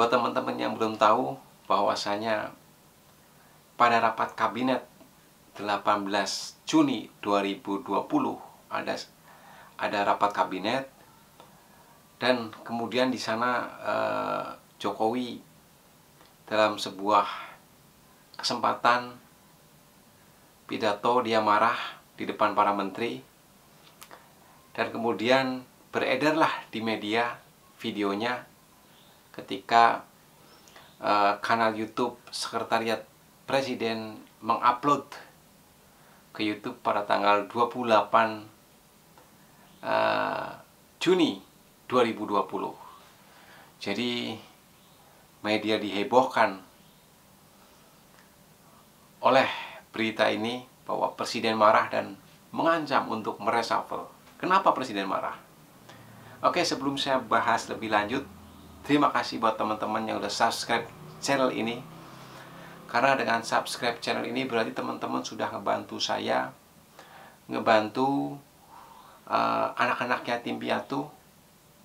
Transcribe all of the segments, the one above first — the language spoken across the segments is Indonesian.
Buat teman-teman yang belum tahu, bahwasanya pada rapat kabinet 18 Juni 2020 ada rapat kabinet, dan kemudian di sana Jokowi dalam sebuah kesempatan pidato dia marah di depan para menteri, dan kemudian beredarlah di media videonya ketika kanal YouTube Sekretariat Presiden mengupload ke YouTube pada tanggal 28 Juni 2020. Jadi media dihebohkan oleh berita ini bahwa Presiden marah dan mengancam untuk mereshuffle. Kenapa Presiden marah? Oke, sebelum saya bahas lebih lanjut, terima kasih buat teman-teman yang udah subscribe channel ini. Karena dengan subscribe channel ini berarti teman-teman sudah ngebantu saya, ngebantu anak-anak yatim piatu.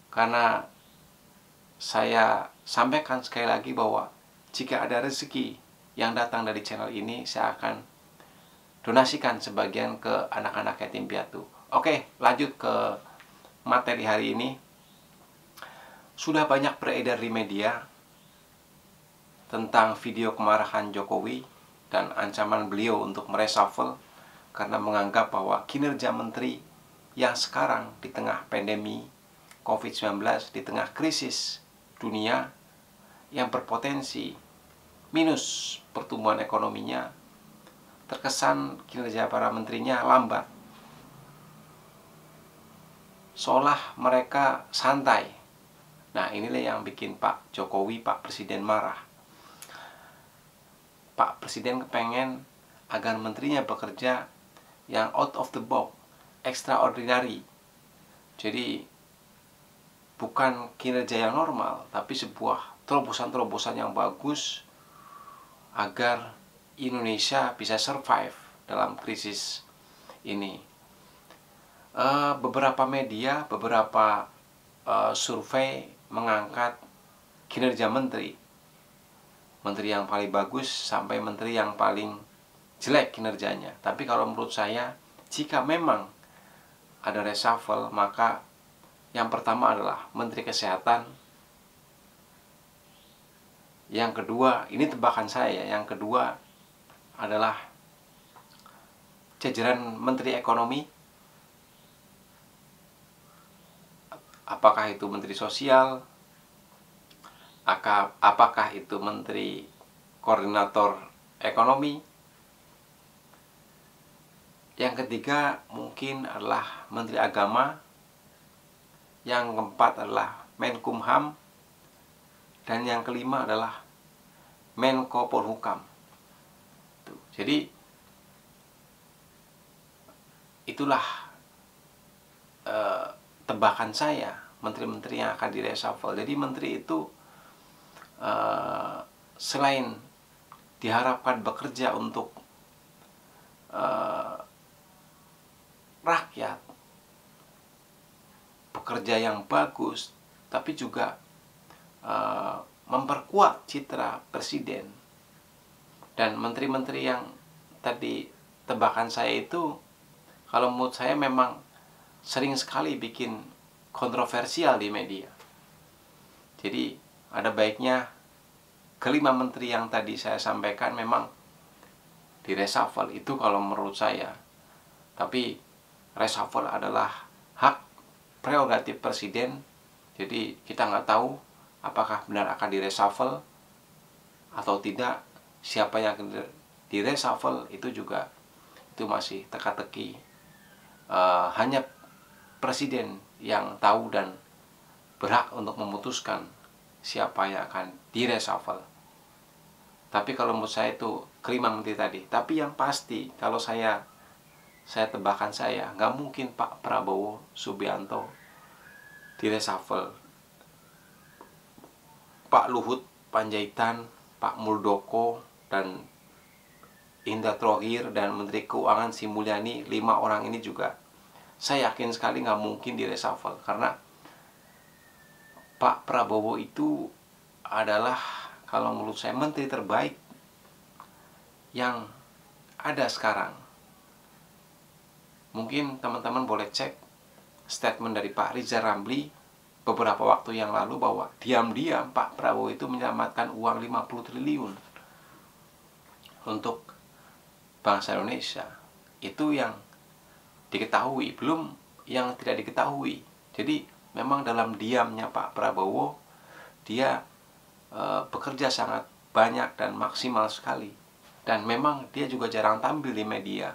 Karena saya sampaikan sekali lagi bahwa jika ada rezeki yang datang dari channel ini, saya akan donasikan sebagian ke anak-anak yatim piatu. Oke, lanjut ke materi hari ini. Sudah banyak beredar di media tentang video kemarahan Jokowi dan ancaman beliau untuk mereshuffle karena menganggap bahwa kinerja menteri yang sekarang di tengah pandemi COVID-19, di tengah krisis dunia yang berpotensi minus pertumbuhan ekonominya, terkesan kinerja para menterinya lambat, seolah mereka santai. Nah, inilah yang bikin Pak Jokowi, Pak Presiden marah. Pak Presiden kepengen agar menterinya bekerja yang out of the box, extraordinary. Jadi bukan kinerja yang normal, tapi sebuah terobosan-terobosan yang bagus agar Indonesia bisa survive dalam krisis ini. Beberapa media, beberapa survei mengangkat kinerja menteri yang paling bagus sampai menteri yang paling jelek kinerjanya. Tapi kalau menurut saya, jika memang ada reshuffle, maka yang pertama adalah Menteri Kesehatan. Yang kedua, ini tebakan saya, yang kedua adalah jajaran Menteri Ekonomi. Apakah itu Menteri Sosial, apakah itu Menteri Koordinator Ekonomi. Yang ketiga mungkin adalah Menteri Agama. Yang keempat adalah Menkumham. Dan yang kelima adalah Menko Polhukam. Jadi itulah tebakan saya, menteri-menteri yang akan direshuffle. Jadi menteri itu selain diharapkan bekerja untuk rakyat, bekerja yang bagus, tapi juga memperkuat citra presiden. Dan menteri-menteri yang tadi tebakan saya itu, kalau menurut saya memang sering sekali bikin kontroversial di media. Jadi ada baiknya kelima menteri yang tadi saya sampaikan memang direshuffle, itu kalau menurut saya. Tapi reshuffle adalah hak prerogatif presiden. Jadi kita nggak tahu apakah benar akan direshuffle atau tidak. Siapa yang akan direshuffle itu juga itu masih teka-teki. Hanya presiden yang tahu dan berhak untuk memutuskan siapa yang akan direshuffle. Tapi kalau menurut saya itu kelima menteri tadi. Tapi yang pasti kalau saya tebakan saya, nggak mungkin Pak Prabowo Subianto direshuffle. Pak Luhut Panjaitan, Pak Muldoko, dan Indra Thohir, dan Menteri Keuangan Sri Mulyani, 5 orang ini juga saya yakin sekali nggak mungkin direshuffle. Karena Pak Prabowo itu adalah kalau menurut saya menteri terbaik yang ada sekarang. Mungkin teman-teman boleh cek statement dari Pak Rizal Ramli beberapa waktu yang lalu bahwa diam-diam Pak Prabowo itu menyelamatkan uang 50 triliun untuk bangsa Indonesia. Itu yang diketahui, belum yang tidak diketahui. Jadi memang dalam diamnya Pak Prabowo, dia bekerja sangat banyak dan maksimal sekali. Dan memang dia juga jarang tampil di media.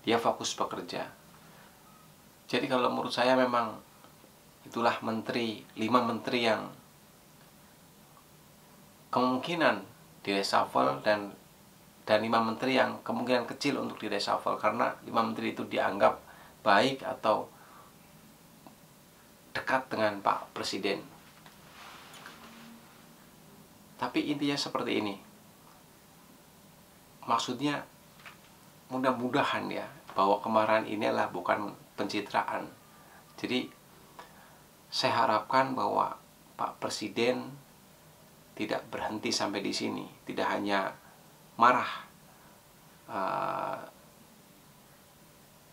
Dia fokus bekerja. Jadi kalau menurut saya memang itulah 5 menteri yang kemungkinan di-reshuffle, dan 5 menteri yang kemungkinan kecil untuk di-reshuffle, karena 5 menteri itu dianggap baik atau dekat dengan Pak Presiden. Tapi intinya seperti ini. Maksudnya mudah-mudahan ya, bahwa kemarahan ini adalah bukan pencitraan. Jadi saya harapkan bahwa Pak Presiden tidak berhenti sampai di sini, tidak hanya marah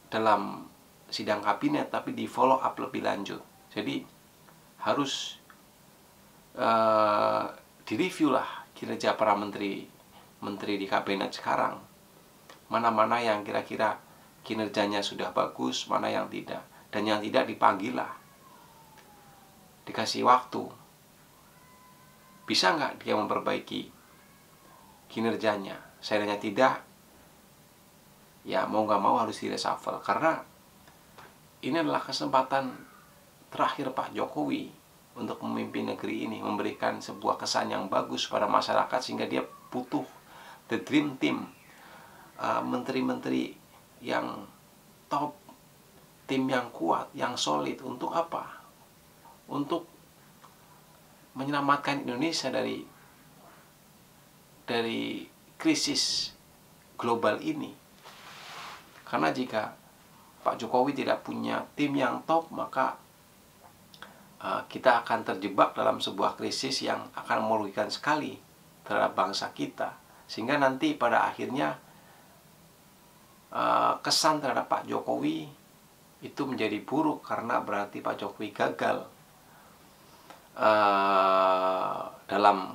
dalam sidang kabinet, tapi di follow up lebih lanjut. Jadi harus direview lah kinerja para menteri di kabinet sekarang. Mana-mana yang kira-kira kinerjanya sudah bagus, mana yang tidak. Dan yang tidak dipanggil lah, dikasih waktu. Bisa nggak dia memperbaiki kinerjanya? Seandainya tidak, ya mau nggak mau harus di-reshuffle. Karena ini adalah kesempatan terakhir Pak Jokowi untuk memimpin negeri ini, memberikan sebuah kesan yang bagus pada masyarakat, sehingga dia butuh the dream team, menteri-menteri yang top, tim yang kuat, yang solid. Untuk apa? Untuk menyelamatkan Indonesia dari krisis global ini. Karena jika Pak Jokowi tidak punya tim yang top, maka kita akan terjebak dalam sebuah krisis yang akan merugikan sekali terhadap bangsa kita. Sehingga nanti pada akhirnya kesan terhadap Pak Jokowi itu menjadi buruk, karena berarti Pak Jokowi gagal dalam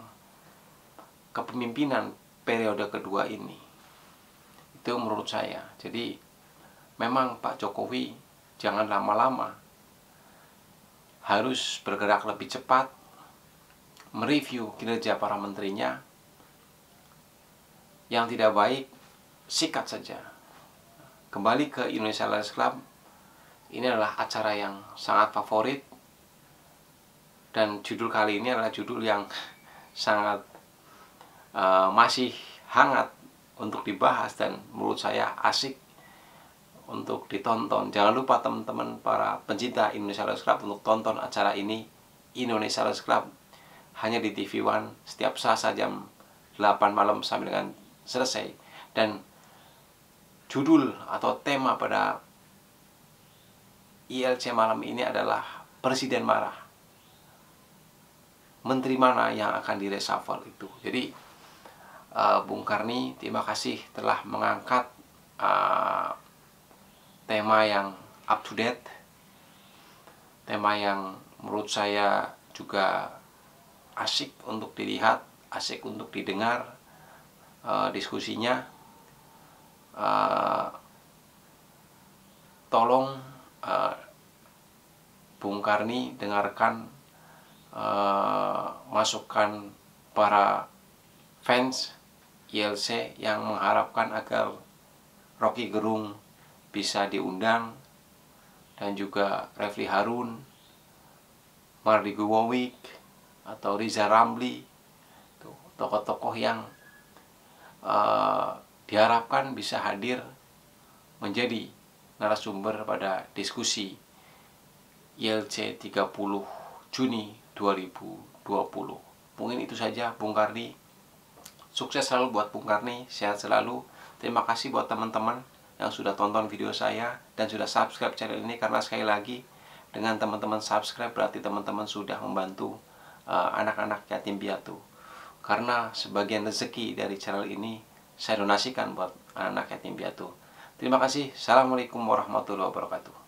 kepemimpinan periode kedua ini. Itu menurut saya. Jadi memang Pak Jokowi jangan lama-lama, harus bergerak lebih cepat, mereview kinerja para menterinya. Yang tidak baik, sikat saja. Kembali ke Indonesia Lions Club. Ini adalah acara yang sangat favorit, dan judul kali ini adalah judul yang sangat masih hangat untuk dibahas, dan menurut saya asik untuk ditonton. Jangan lupa teman-teman para pencinta Indonesia Lions Club untuk tonton acara ini, Indonesia Lions Club, hanya di TV One setiap Selasa jam 8 malam sampai dengan selesai. Dan judul atau tema pada ILC malam ini adalah Presiden marah, menteri mana yang akan di-reshuffle itu. Jadi Bung Karni, terima kasih telah mengangkat tema yang up to date, tema yang menurut saya juga asik untuk dilihat, asik untuk didengar diskusinya. Tolong Bung Karni dengarkan masukan para fans ILC yang mengharapkan agar Rocky Gerung bisa diundang, dan juga Refli Harun, Mardi Gowowik, atau Rizal Ramli, tokoh-tokoh yang diharapkan bisa hadir menjadi narasumber pada diskusi ILC 30 Juni 2020. Mungkin itu saja Bung Karni. Sukses selalu buat Bung Karni, sehat selalu. Terima kasih buat teman-teman yang sudah tonton video saya dan sudah subscribe channel ini, karena sekali lagi dengan teman-teman subscribe berarti teman-teman sudah membantu anak-anak yatim piatu. Karena sebagian rezeki dari channel ini saya donasikan buat anak yatim piatu. Terima kasih. Assalamualaikum warahmatullahi wabarakatuh.